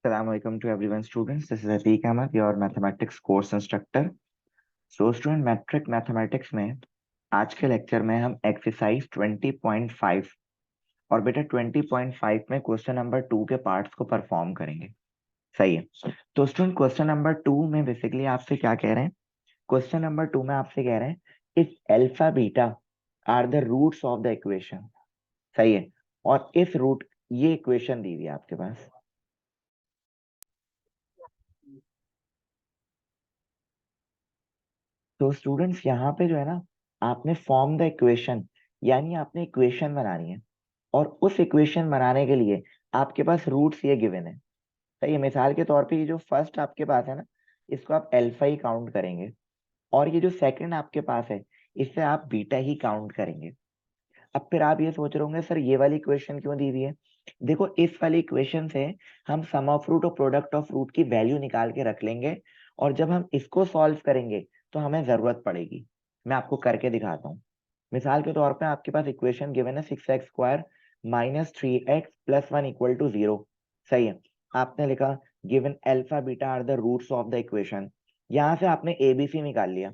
Assalamualaikum to everyone, students. This is Atiq Ahmed, your mathematics course instructor. So, student metric mathematics में आज के lecture में हम exercise 20.5 और बेटा 20.5 में क्वेश्चन नंबर 2 के पार्ट्स को परफॉर्म करेंगे। सही है। तो स्टूडेंट क्वेश्चन नंबर 2 में बेसिकली आपसे क्या कह रहे हैं? क्वेश्चन नंबर 2 में आपसे कह रहे हैं if alpha beta are the roots of the equation. सही है। और इस रूट ये इक्वेशन दी हुई है आपके पास। तो स्टूडेंट्स यहाँ पे जो है ना, आपने फॉर्म द इक्वेशन, यानी आपने इक्वेशन बनानी है। और उस इक्वेशन बनाने के लिए आपके पास रूट्स ये गिवन है। सही है। मिसाल के तौर पे ये जो फर्स्ट आपके पास है ना, इसको आप अल्फा ही काउंट करेंगे। और ये जो सेकंड आपके पास है, इससे आप बीटा ही काउंट करेंगे। अब फिर आप ये सोच रहे होंगे सर ये वाली इक्वेशन क्यों दी हुई है? देखो, इस वाली इक्वेशन से हम सम ऑफ रूट और प्रोडक्ट ऑफ रूट की वैल्यू निकाल के रख लेंगे। और जब हम इसको सॉल्व करेंगे तो हमें जरूरत पड़ेगी। मैं आपको करके दिखाता हूँ। मिसाल के तौर पे आपके पास इक्वेशन गिवन है 6x² minus 3x plus 1 equal to 0। सही है। आपने लिखा given alpha beta are the roots of the equation. यहाँ से आपने एबीसी निकाल लिया।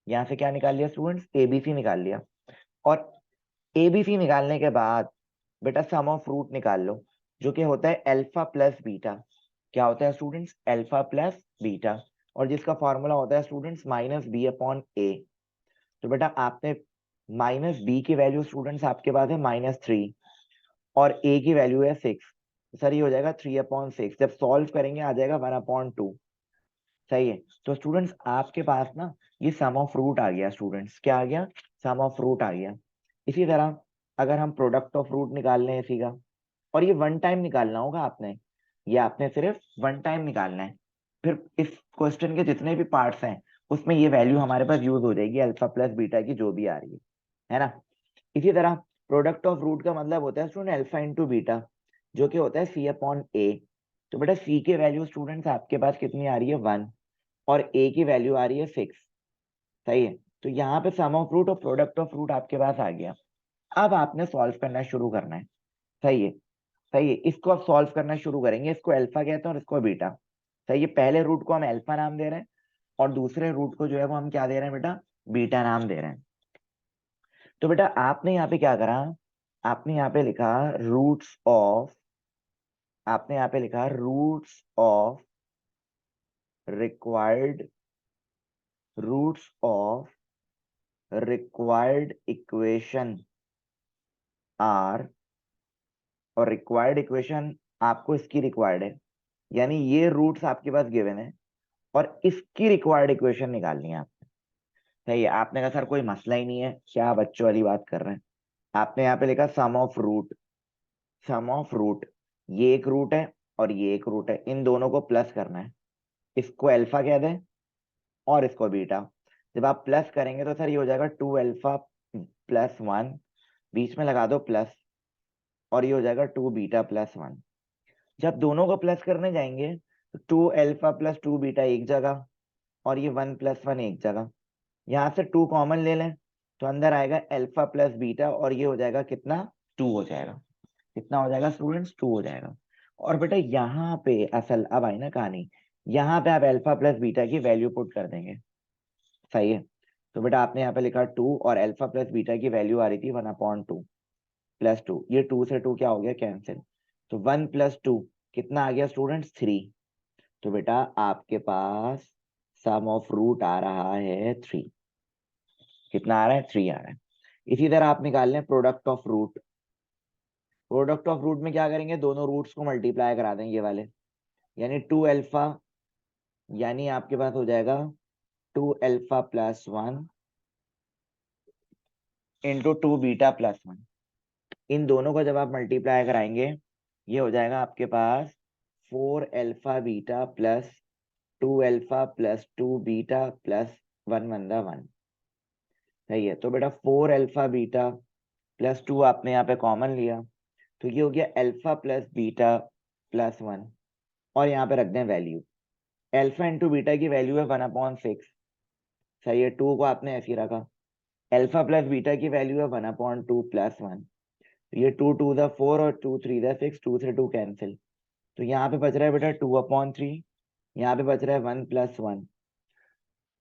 यहाँ से क्या निकाल लिया स्टूडेंट्स? एबीसी निकाल लिया। और एबीसी निकालने के बाद बेटा सम ऑफ रूट निकाल लो, जो कि होता है अल्फा प्लस बीटा। क्या होता है स्टूडेंट्स? Alpha plus beta. और जिसका फॉर्मूला होता है स्टूडेंट्स माइनस बी अपॉन ए। तो बेटा आपने माइनस बी की वैल्यू स्टूडेंट्स आपके पास है -3 और ए की वैल्यू है 6। सर ये हो जाएगा 3/6। जब सॉल्व करेंगे आ जाएगा 1/2। सही है। तो स्टूडेंट्स आपके पास ना ये सम ऑफ रूट आ गया। स्टूडेंट्स क्या आ गया? सम ऑफ रूट आ गया। इसी तरह अगर हम प्रोडक्ट ऑफ रूट निकाल लें इसी का, और ये वन टाइम निकालना होगा आपने, ये आपने सिर्फ वन टाइम निकालना है। फिर इस क्वेश्चन के जितने भी पार्ट्स हैं उसमें ये वैल्यू हमारे पास यूज हो जाएगी अल्फा प्लस बीटा की जो भी आ रही है ना। इसी तरह प्रोडक्ट ऑफ रूट का मतलब होता है स्टूडेंट अल्फा इंटू बीटा, जो कि होता है सी अपॉन ए। तो बेटा सी की वैल्यू स्टूडेंट्स आपके पास कितनी आ रही है? 1। और ए की वैल्यू आ रही है 6। सही है। तो यहाँ पे सम ऑफ रूट और प्रोडक्ट ऑफ रूट आपके पास आ गया। अब आपने सॉल्व करना शुरू करना है। सही है। सही है। इसको आप सॉल्व करना शुरू करेंगे। इसको अल्फा कहते हैं और इसको बीटा। सही है। पहले रूट को हम अल्फा नाम दे रहे हैं और दूसरे रूट को जो है वो हम क्या दे रहे हैं बेटा? बीटा नाम दे रहे हैं। तो बेटा आपने यहाँ पे क्या करा? आपने यहाँ पे लिखा रूट्स ऑफ, आपने यहाँ पे लिखा roots of required, roots of required equation are. और रिक्वायर्ड इक्वेशन आपको इसकी रिक्वायर्ड है, यानी ये रूट्स आपके पास गिवन है और इसकी रिक्वायर्ड इक्वेशन निकालनी है आपने। सही है। आपने कहा सर कोई मसला ही नहीं है, क्या बच्चों वाली बात कर रहे हैं। आपने यहाँ पे लिखा sum of root. Sum of root, ये एक रूट है और ये एक रूट है, इन दोनों को प्लस करना है। इसको अल्फा कह दें और इसको बीटा। जब आप प्लस करेंगे तो सर ये हो जाएगा 2 अल्फा प्लस 1, बीच में लगा दो प्लस, और ये हो जाएगा 2 बीटा प्लस 1। जब दोनों को प्लस करने जाएंगे तो 2 अल्फा प्लस 2 बीटा एक जगह और ये 1 प्लस 1 एक जगह। यहाँ से 2 कॉमन ले लें तो अंदर आएगा अल्फा प्लस बीटा और ये हो जाएगा कितना? 2 हो जाएगा। कितना हो जाएगा स्टूडेंट्स? 2 हो जाएगा। और बेटा यहाँ पे असल अब आई ना कहानी, यहाँ पे आप अल्फा प्लस बीटा की वैल्यू पुट कर देंगे। सही है। तो बेटा आपने यहाँ पे लिखा 2 और अल्फा प्लस बीटा की वैल्यू आ रही थी 1/2 प्लस 2। ये 2 से 2 क्या हो गया? कैंसिल। तो 1 + 2 कितना आ गया स्टूडेंट्स? 3। तो बेटा आपके पास सम ऑफ रूट आ रहा है 3। कितना आ रहा है? 3 आ रहा है। इसी तरह आप निकाल लें product of root. Product of root में क्या करेंगे? दोनों रूट्स को मल्टीप्लाई करा देंगे ये वाले, यानी 2 अल्फा, यानी आपके पास हो जाएगा 2 alpha plus 1 into 2 beta plus 1। इन दोनों को जब आप मल्टीप्लाई कराएंगे ये हो जाएगा आपके पास 4 alpha beta plus 2 alpha plus 2 beta plus 1 × 1। सही है। तो बेटा 4 अल्फा बीटा प्लस 2 आपने यहाँ पे कॉमन लिया, तो ये हो गया अल्फा प्लस बीटा प्लस 1। और यहाँ पे रख दें वैल्यू। अल्फा इंटू बीटा की वैल्यू है 1/6। सही है। 2 को आपने ऐसे ही रखा। अल्फा प्लस बीटा की वैल्यू है 1/2 प्लस 1। ये 2 × 2 = 4 और 2 × 3 = 6, 2 से 2 कैंसिल। तो यहाँ पे बच रहा है बेटा 2/3, यहाँ पे बच रहा है 1+1।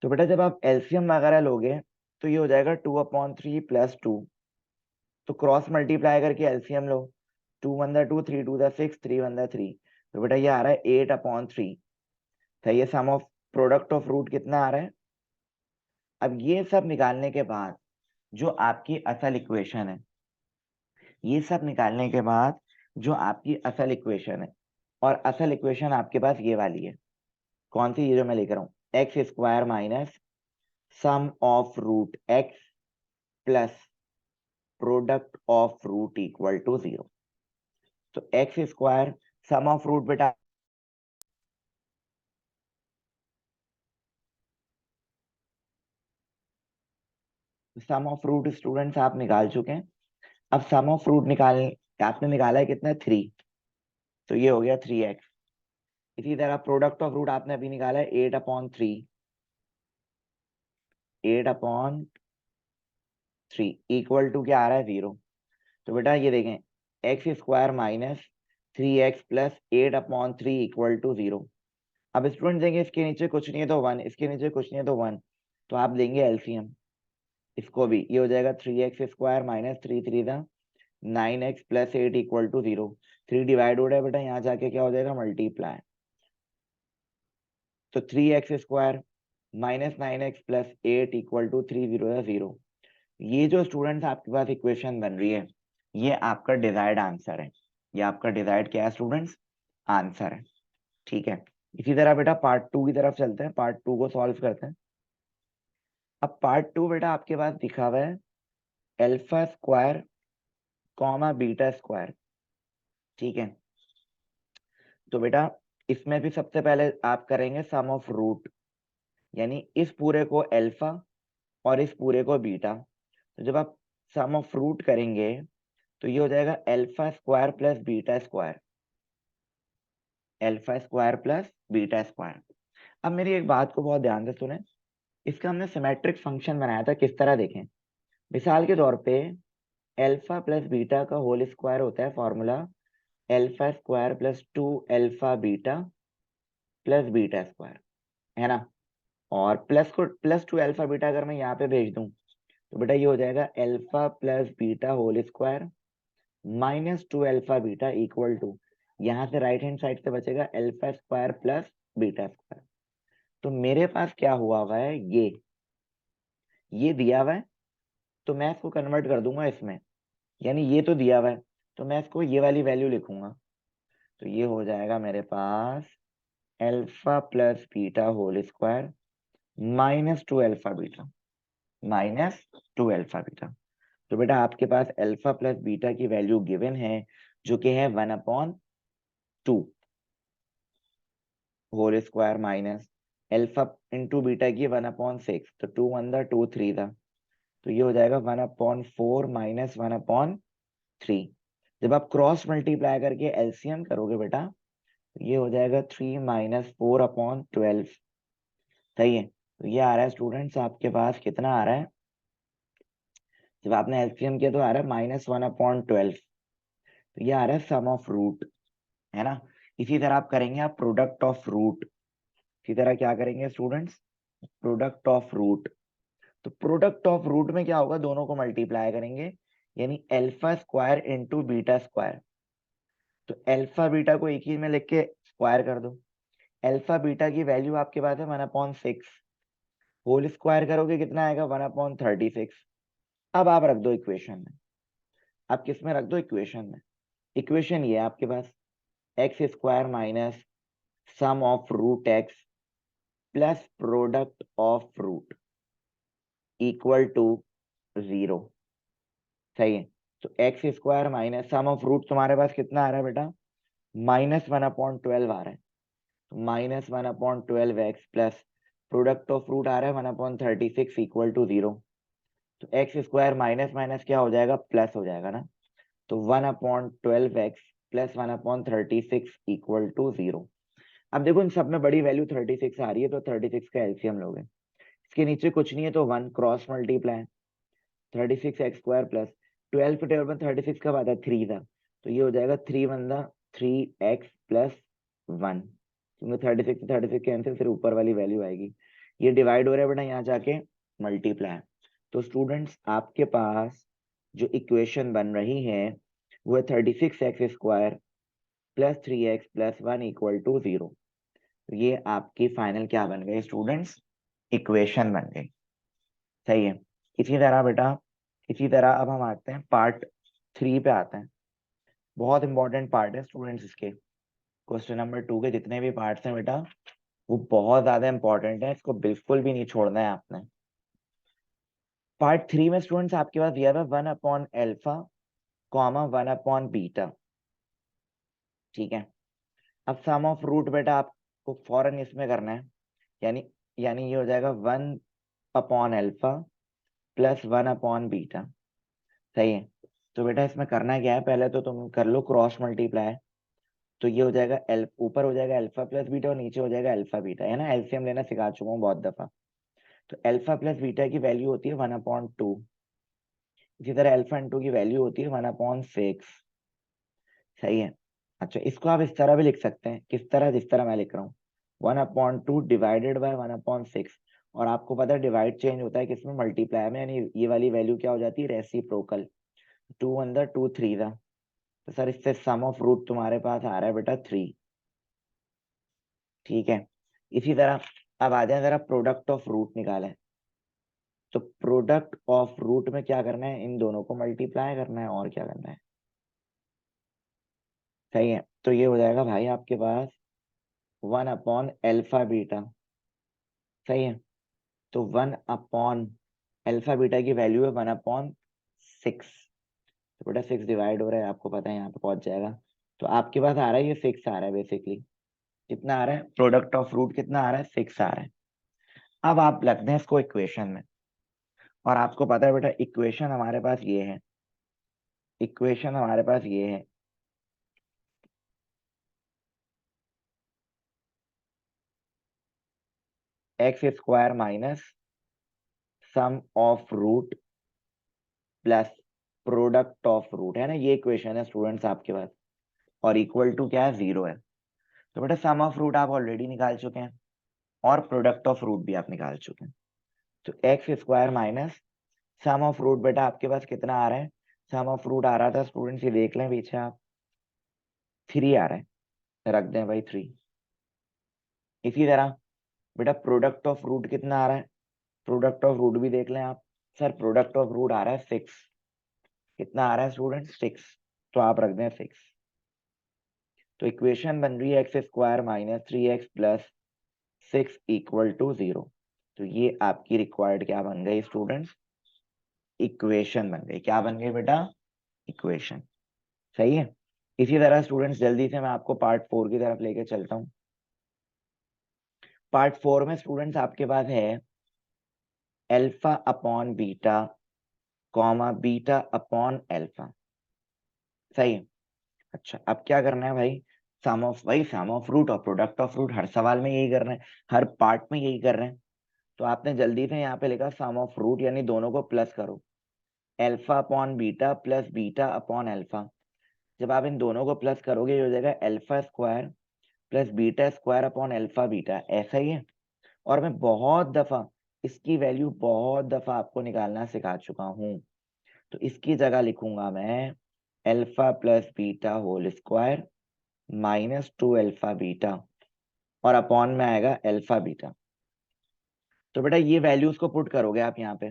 तो बेटा जब आप एलसीएम वगैरह लोगे तो ये हो जाएगा 2/3+2। तो क्रॉस मल्टीप्लाई करके एलसीएम लो, 2 1 2, 3 2 6, 3 1 3। तो बेटा ये आ रहा है 8/3। तो ये सम ऑफ प्रोडक्ट ऑफ रूट कितना आ रहा है। अब ये सब निकालने के बाद जो आपकी असल इक्वेशन है, ये सब निकालने के बाद जो आपकी असल इक्वेशन है, और असल इक्वेशन आपके पास ये वाली है। कौन सी? ये जो मैं लेकर हूँ, x² minus sum of root x plus product of root equal to 0। तो x², सम ऑफ रूट बेटा सम ऑफ रूट स्टूडेंट्स आप निकाल चुके हैं। अब सम ऑफ रूट आपने निकाला है कितना? 3। तो ये हो गया 3x। इसी तरह प्रोडक्ट ऑफ रूट आपने अभी निकाला है 8/3। 8/3 इक्वल टू क्या आ रहा है? 0। तो बेटा ये देखें, x² minus 3x plus 8/3 equal to 0। अब स्टूडेंट देंगे इसके नीचे कुछ नहीं है तो 1, इसके नीचे कुछ नहीं है तो 1। तो आप लेंगे एलसीएम, इसको भी, ये हो जाएगा 3x² minus 3 3 9x plus 8 equal to 0। 3 divide हो रहा है बेटा, यहाँ जाके क्या हो जाएगा? मल्टीप्लाई। तो 3x² minus 9x plus 8 equal to 3 0 0। ये जो स्टूडेंट्स आपके पास इक्वेशन बन रही है, ये आपका डिजायर्ड आंसर है। ये आपका डिजायर्ड क्या है स्टूडेंट्स? आंसर है। ठीक है। इसी तरह बेटा पार्ट 2 की तरफ चलते हैं, पार्ट 2 को सॉल्व करते हैं। अब पार्ट 2 बेटा आपके पास दिखा हुआ है α² β²। ठीक है। तो बेटा इसमें भी सबसे पहले आप करेंगे सम ऑफ रूट, यानी इस पूरे को अल्फा और इस पूरे को बीटा। तो जब आप सम ऑफ रूट करेंगे तो ये हो जाएगा α² प्लस β²। α² प्लस β²। अब मेरी एक बात को बहुत ध्यान से सुने, इसका हमने सिमेट्रिक फंक्शन बनाया था, किस तरह देखें। मिसाल के तौर पे अल्फा प्लस बीटा का होल स्क्वायर होता है फॉर्मूला α² प्लस 2 α β प्लस β², है ना। और प्लस 2 α β अगर मैं यहाँ पे भेज दूं तो बेटा ये हो जाएगा alpha plus beta whole square minus 2 α β equal to, यहाँ से राइट हैंड साइड से बचेगा α² प्लस β²। तो मेरे पास क्या हुआ है, ये दिया हुआ है, तो मैं इसको कन्वर्ट कर दूंगा इसमें, यानी ये तो दिया हुआ है तो मैं इसको ये वाली वैल्यू लिखूंगा। तो ये हो जाएगा मेरे पास alpha plus beta whole square minus 2 α β, minus 2 α β। तो बेटा आपके पास अल्फा प्लस बीटा की वैल्यू गिवन है, जो कि है 1/2 whole square minus alpha into beta की 1/6। तो 2 1 2 3 था, तो ये हो जाएगा 1/4 माइनस 1/3। जब आप क्रॉस मल्टीप्लाई करके एलसीएम करोगे बेटा तो ये हो जाएगा 3 माइनस 4/12। सही है। तो ये आ रहा है स्टूडेंट्स आपके पास कितना आ रहा है, जब आपने एलसीएम किया तो आ रहा है -1/12। तो ये आ रहा है सम ऑफ रूट, है ना। इसी तरह आप करेंगे आप प्रोडक्ट ऑफ रूट। इसी तरह क्या करेंगे स्टूडेंट्स? Product of root. तो प्रोडक्ट ऑफ रूट में क्या होगा, दोनों को मल्टीप्लाई करेंगे, यानी α² इंटू β²। तो अल्फा बीटा को एक ही में लिख के स्क्वायर कर दो। अल्फा बीटा की वैल्यू आपके पास है 1/6, होल स्क्वायर करोगे कितना आएगा? 1/36। अब आप रख दो इक्वेशन में। आप किस में रख दो? इक्वेशन में। इक्वेशन ये है आपके पास x² minus sum of root x plus product of root equal to 0। सही है। तो x² minus sum of root तुम्हारे पास कितना आ रहा है बेटा? -1/12 आ रहा है। तो -1/12x plus product of root आ रहा है 1/36 इक्वल टू 0। तो x² माइनस माइनस क्या हो जाएगा? प्लस हो जाएगा ना। तो 1/12x प्लस 1/36 इक्वल टू 0। अब देखो इन सब में बड़ी वैल्यू 36 आ रही है, तो 36 का एलसीएम लोगे, इसके नीचे कुछ नहीं है तो 1 क्रॉस मल्टीप्लाई 36x² प्लस 12 के टेबल में 36 कब आता है? 3 था, तो ये हो जाएगा 3 1 3x प्लस 1, क्योंकि 36 कैंसिल, फिर ऊपर वाली वैल्यू आएगी, ये डिवाइड हो रहा है बेटा यहाँ जाके मल्टीप्लाई। तो स्टूडेंट्स आपके पास जो इक्वेशन बन रही है वो है 36x² plus 3x plus 1 equal to 0। ये आपकी फाइनल क्या बन गई स्टूडेंट्स, इक्वेशन बन गई। सही है। इसी तरह बेटा, इसी तरह अब हम आते हैं पार्ट 3 पे आते हैं। बहुत इंपॉर्टेंट पार्ट है स्टूडेंट्स, इसके क्वेश्चन नंबर 2 के जितने भी पार्ट्स हैं बेटा वो बहुत ज्यादा इंपॉर्टेंट है, इसको बिल्कुल भी नहीं छोड़ना है आपने। पार्ट 3 में स्टूडेंट्स आपके पास दिया हुआ 1/α कॉमा 1/β। ठीक है। अब सम ऑफ रूट बेटा आपको फौरन इसमें करना है, यानी यानी ये हो जाएगा 1/α प्लस 1/β। सही है। तो बेटा इसमें करना क्या है, पहले तो तुम कर लो क्रॉस मल्टीप्लाई। तो ये हो जाएगा एल, ऊपर हो जाएगा अल्फा प्लस बीटा और नीचे हो जाएगा अल्फा बीटा, है ना, एलसीएम लेना सिखा चुका हूँ बहुत दफा। तो अल्फा प्लस बीटा की वैल्यू होती है 1/2। इसी तरह अल्फा इंटू की वैल्यू होती है 1/6। सही है। अच्छा, इसको आप इस तरह भी लिख सकते हैं, किस तरह, जिस तरह मैं लिख रहा हूँ, 1/2 डिवाइडेड बाय 1/6। और आपको पता है डिवाइड चेंज होता है किसमें, मल्टीप्लाई में, यानी ये वाली वैल्यू क्या हो जाती है, रेसिप्रोकल। 2 1 2 3 था। तो सर इससे सम ऑफ रूट तुम्हारे पास आ रहा है बेटा 3। ठीक है। इसी तरह अब आ जाए जरा प्रोडक्ट ऑफ रूट निकालें। तो प्रोडक्ट ऑफ रूट में क्या करना है, इन दोनों को मल्टीप्लाई करना है, और क्या करना है। सही है। तो ये हो जाएगा भाई आपके पास 1/α β। सही है। तो 1/α β की वैल्यू है 1/6। तो बेटा 6 डिवाइड हो रहा है, आपको पता है यहाँ पे पहुंच जाएगा। तो आपके पास आ रहा है ये 6 आ रहा है बेसिकली। कितना आ रहा है, प्रोडक्ट ऑफ रूट कितना आ रहा है, 6 आ रहा है। अब आप लगते हैं इसको इक्वेशन में, और आपको पता है बेटा इक्वेशन हमारे पास ये है, इक्वेशन हमारे पास ये है, x² minus sum of root plus product of root, है ना, ये इक्वेशन है स्टूडेंट्स आपके पास। और इक्वल टू क्या है, 0 है। तो बेटा सम ऑफ रूट आप ऑलरेडी निकाल चुके हैं, और प्रोडक्ट ऑफ रूट भी आप निकाल चुके हैं। तो x² minus sum of root बेटा आपके पास कितना आ रहा है, सम ऑफ रूट आ रहा था स्टूडेंट्स, ये देख लें पीछे आप, 3 आ रहा है, रख दें भाई 3। इसी तरह बेटा प्रोडक्ट ऑफ रूट कितना आ रहा है, प्रोडक्ट ऑफ रूट भी देख लें आप। सर प्रोडक्ट ऑफ रूट आ रहा है 6। कितना आ रहा है स्टूडेंट, 6। तो आप रख दें 6। तो इक्वेशन बन रही है x² minus 3x plus 6 equal to 0। तो ये आपकी रिक्वायर्ड क्या बन गई स्टूडेंट्स, इक्वेशन बन गई। क्या बन गई बेटा, इक्वेशन। सही है। इसी तरह स्टूडेंट्स जल्दी से मैं आपको पार्ट 4 की तरफ लेके चलता हूँ। पार्ट 4 में स्टूडेंट्स आपके पास है α/β कॉमा β/α। सही है। अच्छा, अब क्या करना है भाई, सम ऑफ, भाई सम ऑफ रूट और प्रोडक्ट ऑफ रूट हर सवाल में यही कर रहे हैं, हर पार्ट में यही कर रहे हैं। तो आपने जल्दी से यहाँ पे लिखा सम ऑफ रूट, यानी दोनों को प्लस करो, α/β प्लस β/α। जब आप इन दोनों को प्लस करोगे ये हो जाएगा α² प्लस β² ऐसा ही है। और मैं बहुत दफा इसकी वैल्यू बहुत दफा आपको निकालना सिखा चुका हूं। तो इसकी जगह लिखूंगा मैं α+β² माइनस 2α β, और अपॉन में आएगा α β। तो बेटा ये वैल्यूज को पुट करोगे आप यहाँ पे,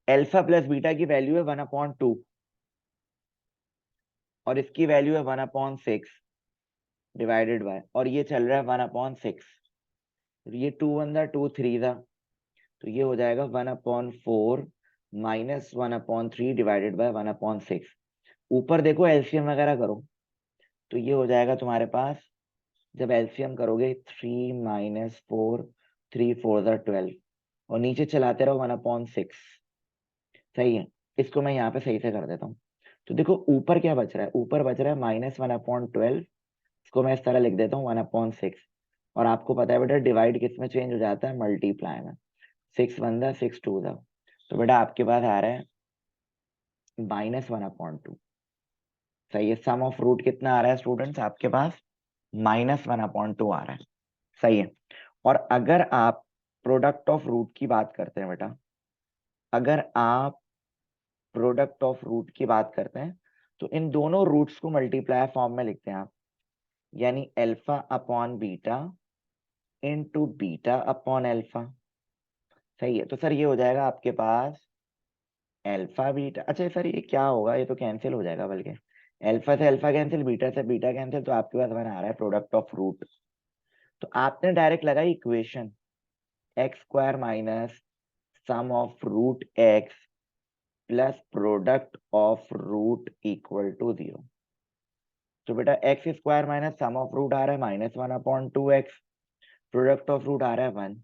α+β की वैल्यू है 1/2 और इसकी वैल्यू है 1/6 डिवाइडेड बाय, और ये चल रहा है 1/6। ये 2 1 था, 2 3 था, तो ये हो जाएगा 1/4 माइनस 1/3 डिवाइडेड बाय 1/6। ऊपर देखो एलसीएम वगैरह करो, तो ये हो जाएगा तुम्हारे पास, जब एलसीएम करोगे 3 माइनस 4, 3 4 12, और नीचे चलाते रहो 1/6। सही है। इसको मैं यहाँ पे सही से कर देता हूँ। तो देखो ऊपर क्या बच रहा है, ऊपर बच रहा है -1/12। इसको मैं इस तरह लिख देता हूँ 1/6। और आपको पता है बेटा डिवाइड किस में चेंज हो जाता है, मल्टीप्लाई में। 6 1 था, 6 2 था। तो बेटा आपके पास आ रहा है -1/2। सही है। सम ऑफ रूट कितना आ रहा है स्टूडेंट्स आपके पास? -1/2 आ रहा है। सही है। और अगर आप प्रोडक्ट ऑफ रूट की बात करते हैं बेटा, अगर आप प्रोडक्ट ऑफ रूट की बात करते हैं तो इन दोनों रूट्स को मल्टीप्लाई फॉर्म में लिखते हैं आप, यानी alpha upon beta into beta upon alpha. सही है। तो सर ये हो जाएगा आपके पास अल्फा बीटा। अच्छा सर ये क्या होगा, ये तो कैंसिल हो जाएगा, बल्कि अल्फा से अल्फा कैंसिल, बीटा से बीटा कैंसिल, तो आपके पास बना आ रहा है प्रोडक्ट ऑफ रूट। तो आपने डायरेक्ट लगाई equation x square minus sum of root x plus product of root equal to 0। तो बेटा x square minus sum of root आ रहा है -1/2x, प्रोडक्ट ऑफ रूट आ रहा है 1।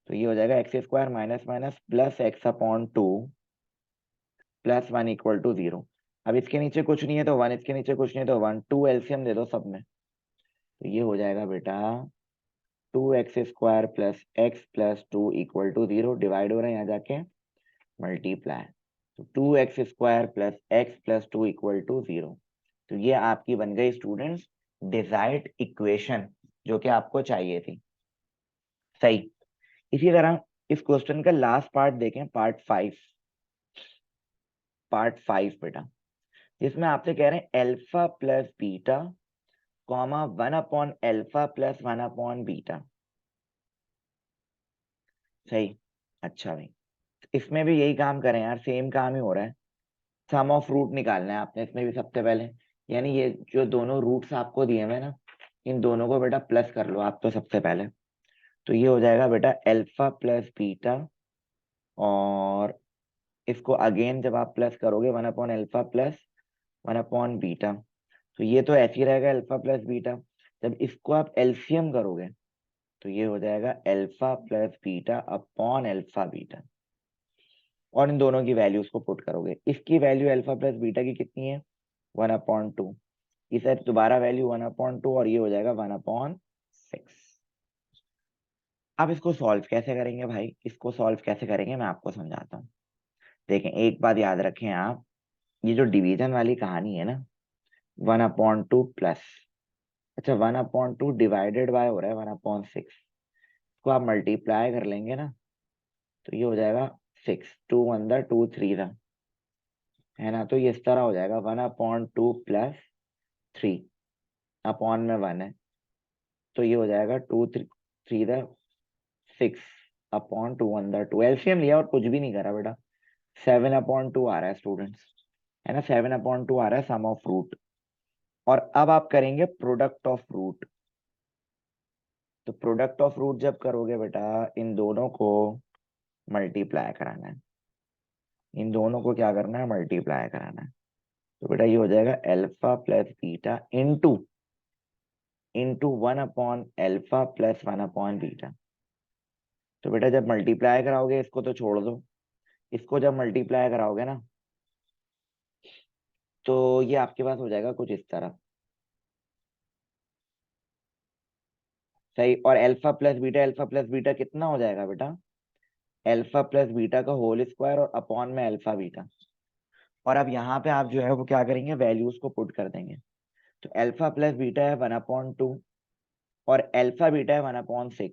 तो ये हो जाएगा x square minus minus plus x/2 plus 1 equal to 0। अब इसके नीचे कुछ नहीं है तो 1, इसके नीचे कुछ नहीं है तो 1, 2 एलसीएम दे दो सब में। तो ये हो जाएगा बेटा 2x² plus x plus 2 equal to 0, divide हो रहा है यहाँ जाके मल्टीप्लाई। तो 2x² plus x plus 2 equal to 0। तो ये आपकी बन गई स्टूडेंट्स डिजायर्ड इक्वेशन जो कि आपको चाहिए थी। सही। इसी तरह इस क्वेश्चन का लास्ट पार्ट देखें, पार्ट 5। पार्ट 5 बेटा, जिसमें आपसे कह रहे हैं अल्फा प्लस बीटा कॉमा 1/अल्फा प्लस 1/बीटा। सही। अच्छा भाई, इसमें भी यही काम करें यार, सेम काम ही हो रहा है। सम ऑफ रूट निकालना है आपने इसमें भी सबसे पहले, यानी ये जो दोनों रूट्स आपको दिए हुए हैं ना, इन दोनों को बेटा प्लस कर लो आप तो सबसे पहले। तो ये हो जाएगा बेटा अल्फा प्लस बीटा, और इसको अगेन जब आप प्लस करोगे 1/अल्फा प्लस 1/बीटा। तो ये तो ऐसे ही रहेगा अल्फा प्लस बीटा। जब इसको आप एलसीएम करोगे तो ये हो जाएगा alpha plus beta upon alpha beta, और इन दोनों की वैल्यूज को पुट करोगे। इसकी वैल्यू अल्फा प्लस बीटा की कितनी है? 1/2। इसे दोबारा वैल्यू 1/2, और ये हो जाएगा 1/6। अब इसको सॉल्व कैसे करेंगे भाई, इसको सॉल्व कैसे करेंगे मैं आपको समझाता हूँ। देखें एक बात याद रखें आप, ये जो डिवीजन वाली कहानी है ना, 1/2 प्लस, अच्छा 1/2 डिवाइडेड बाय हो रहा है 1/6, इसको आप मल्टीप्लाई कर लेंगे ना तो ये हो जाएगा 6, 2 1 2 3 था, है ना। तो ये इस तरह हो जाएगा 1/2 प्लस 3, अपॉन में 1 है, तो ये हो जाएगा 2 3 6 अपॉन 2 1 2। एलसीएम लिया और कुछ भी नहीं करा बेटा, 7/2 आ रहा है स्टूडेंट्स, है ना। 7/2 आ रहा है सम ऑफ रूट। और अब आप करेंगे प्रोडक्ट ऑफ रूट। तो प्रोडक्ट ऑफ रूट जब करोगे बेटा, इन दोनों को मल्टीप्लाई कराना है, इन दोनों को क्या करना है? मल्टीप्लाई कराना है। तो बेटा ये हो जाएगा alpha plus beta into into 1/अल्फा प्लस 1/बीटा। तो बेटा जब मल्टीप्लाई कराओगे इसको तो छोड़ दो, इसको जब मल्टीप्लाई कराओगे ना तो ये आपके पास हो जाएगा कुछ इस तरह। सही। और अल्फा प्लस बीटा कितना हो जाएगा बेटा? अल्फा प्लस बीटा का होल स्क्वायर और अपॉन में अल्फा बीटा। और अब यहाँ पे आप जो है वो क्या करेंगे? वैल्यूज को पुट कर देंगे। तो अल्फा प्लस बीटा है 1/2, और अल्फा बीटा है 1/6।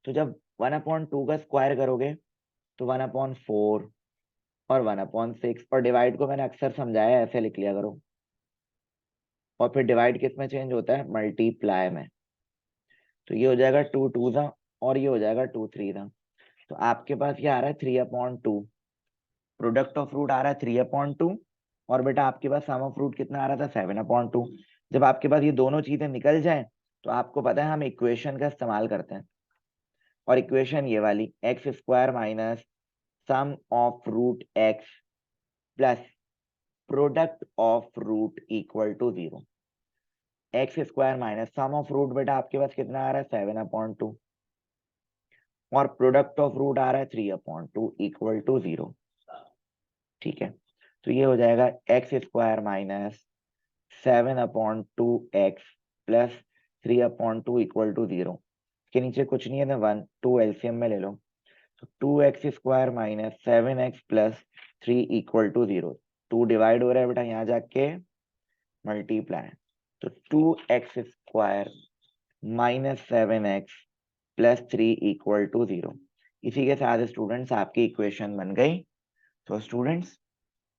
तो जब 1/2 का स्क्वायर करोगे तो 1/4 और 1/6, और डिवाइड को मैंने अक्सर समझाया है, ऐसे लिख लिया करो। और फिर डिवाइड किस में चेंज होता है? मल्टीप्लाई में। तो ये हो जाएगा 2 2 था, और ये हो जाएगा 2 3 था। तो आपके पास ये आ रहा है 3/2, प्रोडक्ट ऑफ रूट आ रहा है 3/2, और बेटा आपके पास सम ऑफ रूट कितना आ रहा था? 7/2। जब आपके पास ये दोनों चीजें निकल जाए तो आपको पता है हम इक्वेशन का इस्तेमाल करते हैं, और इक्वेशन ये वाली x² minus sum of root x plus product of root equal to 0। x² minus sum of root बेटा आपके पास कितना आ रहा है? 7/2, और प्रोडक्ट ऑफ रूट आ रहा है 3/2 इक्वल टू 0। ठीक है। तो ये हो जाएगा x² minus 7/2x plus 3/2 equal to 0। के नीचे कुछ नहीं है ना, 1 2 एलसीएम में ले लो। तो 2x² minus 7x plus 3 equal to 0। 2 divide हो रहा है बेटा यहाँ जाके मल्टीप्लाई, तो 2x² minus 7x plus 3 equal to 0। इसी के साथ स्टूडेंट्स आपकी इक्वेशन बन गई। तो स्टूडेंट्स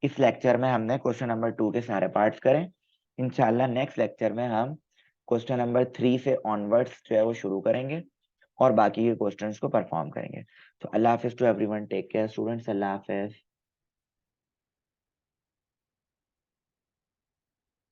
इस लेक्चर में हमने क्वेश्चन नंबर 2 के सारे पार्ट्स करें। इंशाल्लाह नेक्स्ट लेक्चर में हम क्वेश्चन नंबर 3 से ऑनवर्ड्स जो है वो शुरू करेंगे और बाकी के क्वेश्चंस को परफॉर्म करेंगे। तो अल्लाह हाफिज to everyone, take care students, अल्लाह हाफिज।